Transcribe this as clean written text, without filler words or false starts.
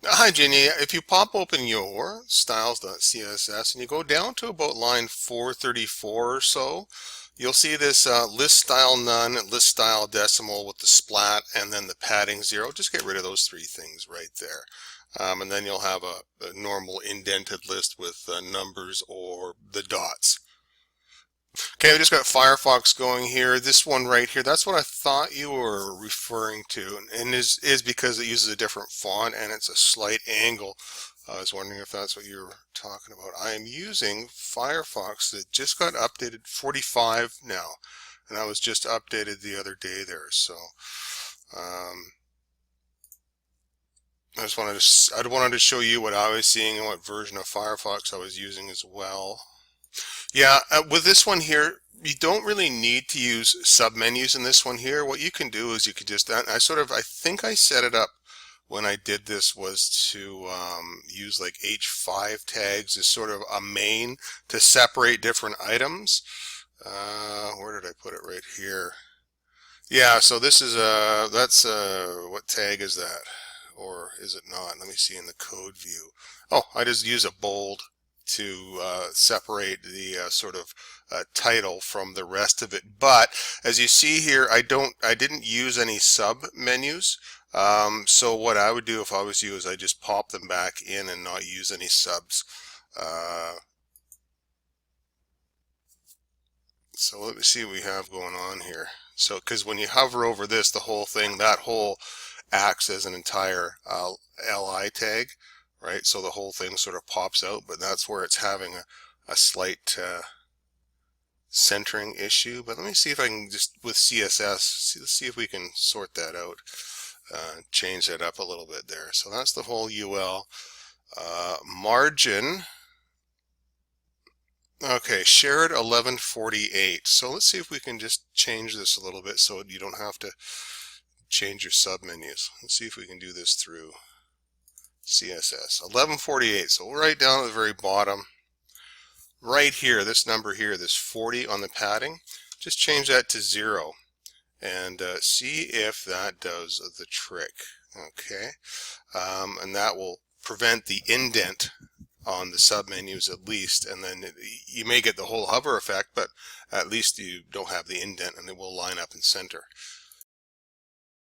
Hi, Jenny. If you pop open your styles.css and you go down to about line 434 or so, you'll see this list style none, list style decimal with the splat, and then the padding 0. Just get rid of those three things right there. And then you'll have a normal indented list with numbers or the dots. Okay, we just got Firefox going here. This one right here, that's what I thought you were referring to, and is because it uses a different font and it's a slight angle. I was wondering if that's what you're talking about. I am using Firefox that just got updated 45 now, and that was just updated the other day there. So um, I wanted to show you what I was seeing and what version of Firefox I was using as well. Yeah, with this one here, you don't really need to use submenus in this one here. What you can do is you could just, I think I set it up when I did this was to use like H5 tags as sort of a main to separate different items. Where did I put it? Right here. Yeah, so this is what tag is that? Or is it not? Let me see in the code view. Oh, I just use a bold to separate the sort of title from the rest of it. But as you see here, I didn't use any sub menus. So what I would do if I was you is I just pop them back in and not use any subs. Uh, so let me see what we have going on here. So, because when you hover over this, the whole thing, that whole acts as an entire li tag, right? So the whole thing sort of pops out, but that's where it's having a slight centering issue. But let me see if I can just, with CSS, let's see if we can sort that out, change that up a little bit there. So that's the whole UL. Margin. Okay, shared 1148. So let's see if we can just change this a little bit so you don't have to change your submenus. Let's see if we can do this through CSS. 1148. So right down at the very bottom, right here, this number here, this 40 on the padding, just change that to 0 and see if that does the trick. Okay, and that will prevent the indent on the submenus at least, and then you may get the whole hover effect, but at least you don't have the indent and it will line up in center.